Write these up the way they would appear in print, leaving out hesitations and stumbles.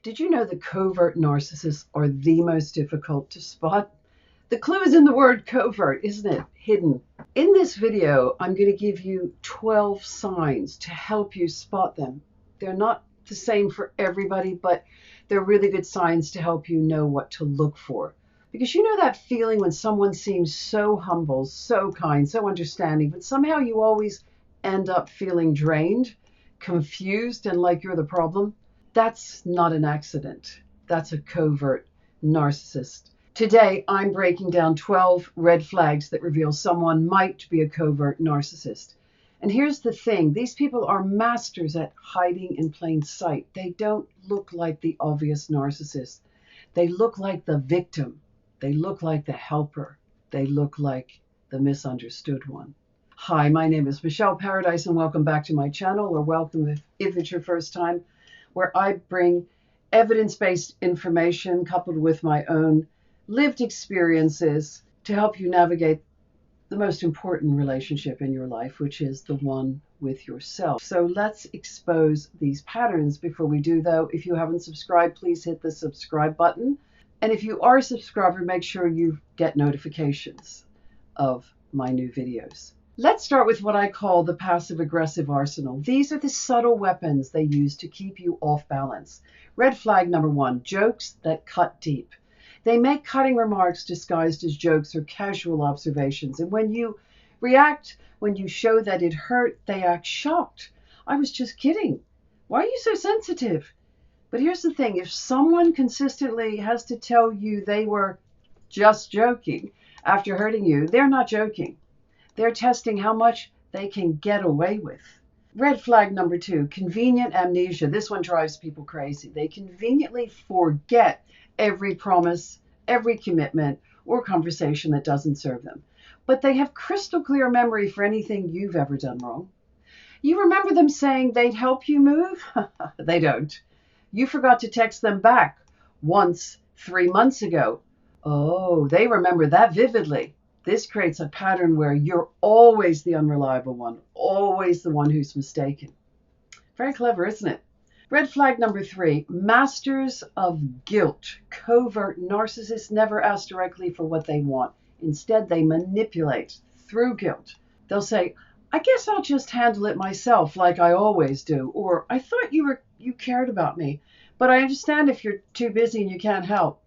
Did you know that covert narcissists are the most difficult to spot? The clue is in the word covert, isn't it? Hidden. In this video, I'm going to give you 12 signs to help you spot them. They're not the same for everybody, but they're really good signs to help you know what to look for. Because you know that feeling when someone seems so humble, so kind, so understanding, but somehow you always end up feeling drained, confused, and like you're the problem? That's not an accident. That's a covert narcissist. Today, I'm breaking down 12 red flags that reveal someone might be a covert narcissist. And here's the thing. These people are masters at hiding in plain sight. They don't look like the obvious narcissist. They look like the victim. They look like the helper. They look like the misunderstood one. Hi, my name is Michele Paradise, and welcome back to my channel, or welcome if it's your first time, where I bring evidence-based information coupled with my own lived experiences to help you navigate the most important relationship in your life, which is the one with yourself. So let's expose these patterns. Before we do, though, if you haven't subscribed, please hit the subscribe button. And if you are a subscriber, make sure you get notifications of my new videos. Let's start with what I call the passive-aggressive arsenal. These are the subtle weapons they use to keep you off balance. Red flag number 1, jokes that cut deep. They make cutting remarks disguised as jokes or casual observations. And when you react, when you show that it hurt, they act shocked. I was just kidding. Why are you so sensitive? But here's the thing. If someone consistently has to tell you they were just joking after hurting you, they're not joking. They're testing how much they can get away with. Red flag number 2, convenient amnesia. This one drives people crazy. They conveniently forget every promise, every commitment, or conversation that doesn't serve them. But they have crystal clear memory for anything you've ever done wrong. You remember them saying they'd help you move? They don't. You forgot to text them back once 3 months ago. Oh, they remember that vividly. This creates a pattern where you're always the unreliable one, always the one who's mistaken. Very clever, isn't it? Red flag number 3, masters of guilt. Covert narcissists never ask directly for what they want. Instead, they manipulate through guilt. They'll say, I guess I'll just handle it myself like I always do. Or, I thought you cared about me, but I understand if you're too busy and you can't help.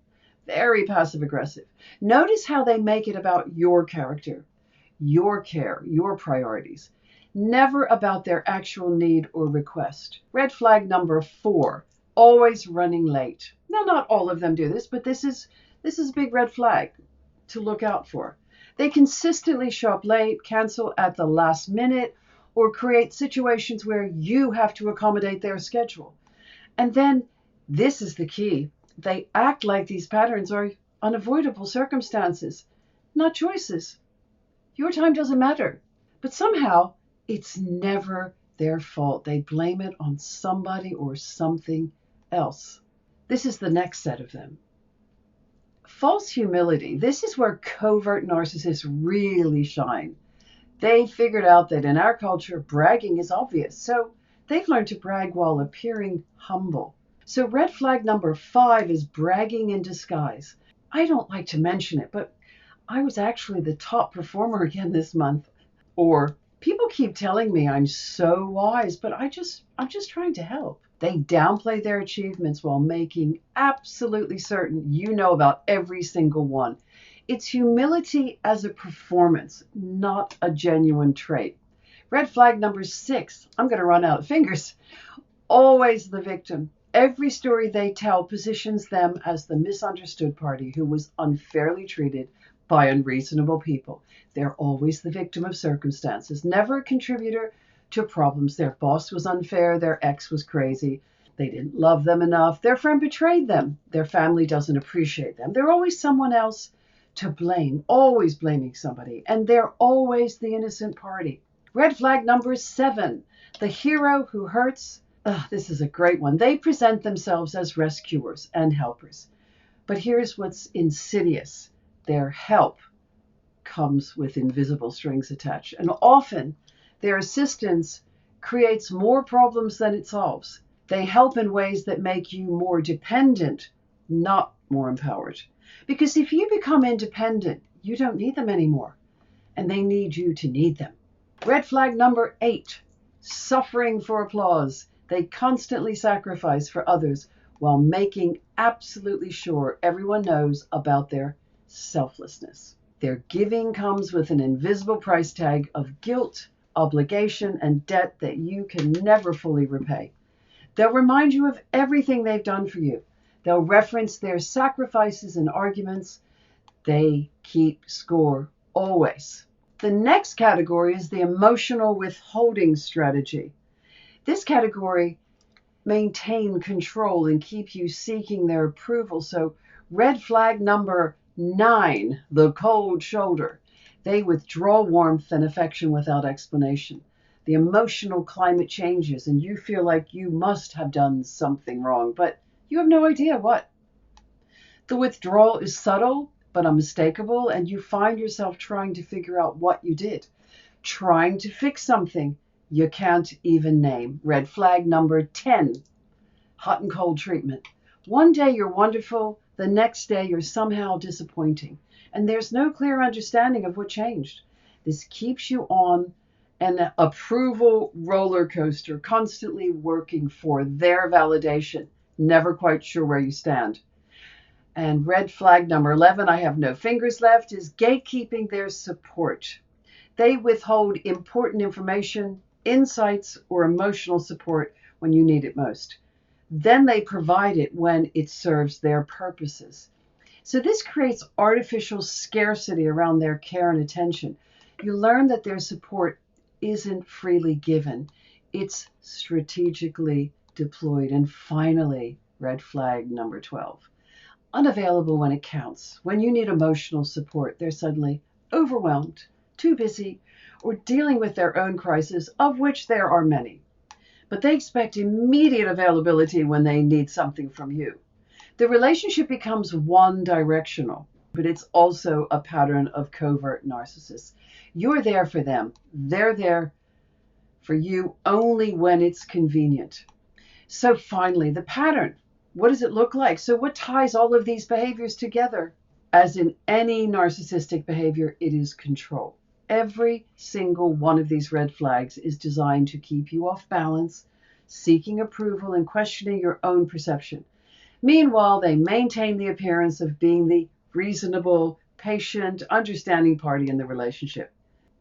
Very passive aggressive. Notice how they make it about your character, your care, your priorities. Never about their actual need or request. Red flag number 4, always running late. Now, not all of them do this, but this is a big red flag to look out for. They consistently show up late, cancel at the last minute, or create situations where you have to accommodate their schedule. And then, this is the key, they act like these patterns are unavoidable circumstances, not choices. Your time doesn't matter. But somehow, it's never their fault. They blame it on somebody or something else. This is the next set of them. False humility. This is where covert narcissists really shine. They figured out that in our culture, bragging is obvious. So they've learned to brag while appearing humble. So red flag number 5 is bragging in disguise. I don't like to mention it, but I was actually the top performer again this month. Or, people keep telling me I'm so wise, but I'm just trying to help. They downplay their achievements while making absolutely certain you know about every single one. It's humility as a performance, not a genuine trait. Red flag number 6. I'm going to run out of fingers. Always the victim. Every story they tell positions them as the misunderstood party who was unfairly treated by unreasonable people. They're always the victim of circumstances, never a contributor to problems. Their boss was unfair, their ex was crazy, they didn't love them enough, their friend betrayed them, their family doesn't appreciate them. They're always someone else to blame, always blaming somebody, and they're always the innocent party. Red flag number 7, the hero who hurts. This is a great one. They present themselves as rescuers and helpers. But here's what's insidious. Their help comes with invisible strings attached. And often their assistance creates more problems than it solves. They help in ways that make you more dependent, not more empowered. Because if you become independent, you don't need them anymore, and they need you to need them. Red flag number 8, suffering for applause. They constantly sacrifice for others while making absolutely sure everyone knows about their selflessness. Their giving comes with an invisible price tag of guilt, obligation, and debt that you can never fully repay. They'll remind you of everything they've done for you. They'll reference their sacrifices in arguments. They keep score always. The next category is the emotional withholding strategy. This category maintain control and keep you seeking their approval. So red flag number 9, the cold shoulder. They withdraw warmth and affection without explanation. The emotional climate changes and you feel like you must have done something wrong, but you have no idea what. The withdrawal is subtle but unmistakable, and you find yourself trying to figure out what you did, trying to fix something you can't even name. Red flag number 10, hot and cold treatment. One day you're wonderful, the next day you're somehow disappointing, and there's no clear understanding of what changed. This keeps you on an approval roller coaster, constantly working for their validation, never quite sure where you stand. And red flag number 11, I have no fingers left, is gatekeeping their support. They withhold important information, insights, or emotional support when you need it most. Then they provide it when it serves their purposes. So this creates artificial scarcity around their care and attention. You learn that their support isn't freely given. It's strategically deployed. And finally, red flag number 12. Unavailable when it counts. When you need emotional support, they're suddenly overwhelmed, too busy, or dealing with their own crisis, of which there are many. But they expect immediate availability when they need something from you. The relationship becomes one-directional, but it's also a pattern of covert narcissists. You're there for them. They're there for you only when it's convenient. So finally, the pattern. What does it look like? So what ties all of these behaviors together? As in any narcissistic behavior, it is control. Every single one of these red flags is designed to keep you off balance, seeking approval and questioning your own perception. Meanwhile, they maintain the appearance of being the reasonable, patient, understanding party in the relationship.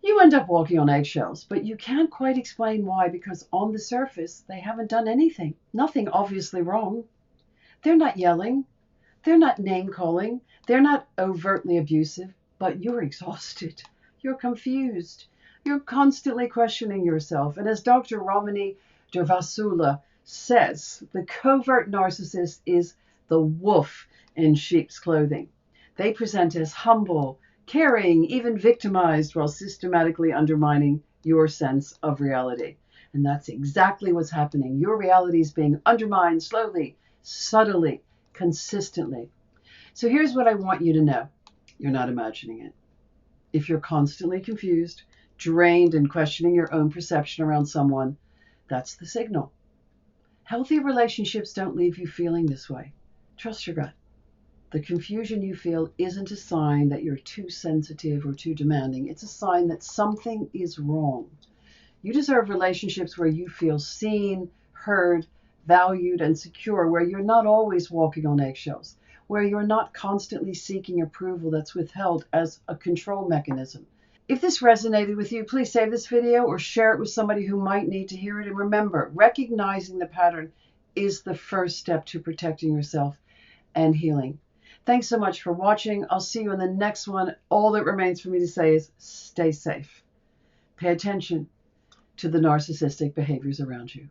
You end up walking on eggshells, but you can't quite explain why, because on the surface, they haven't done anything. Nothing obviously wrong. They're not yelling. They're not name-calling. They're not overtly abusive, but you're exhausted. You're confused. You're constantly questioning yourself. And as Dr. Romani Durvasula says, the covert narcissist is the wolf in sheep's clothing. They present as humble, caring, even victimized, while systematically undermining your sense of reality. And that's exactly what's happening. Your reality is being undermined slowly, subtly, consistently. So here's what I want you to know. You're not imagining it. If you're constantly confused, drained, and questioning your own perception around someone, that's the signal. Healthy relationships don't leave you feeling this way. Trust your gut. The confusion you feel isn't a sign that you're too sensitive or too demanding. It's a sign that something is wrong. You deserve relationships where you feel seen, heard, valued, and secure, where you're not always walking on eggshells, where you're not constantly seeking approval that's withheld as a control mechanism. If this resonated with you, please save this video or share it with somebody who might need to hear it. And remember, recognizing the pattern is the first step to protecting yourself and healing. Thanks so much for watching. I'll see you in the next one. All that remains for me to say is stay safe. Pay attention to the narcissistic behaviors around you.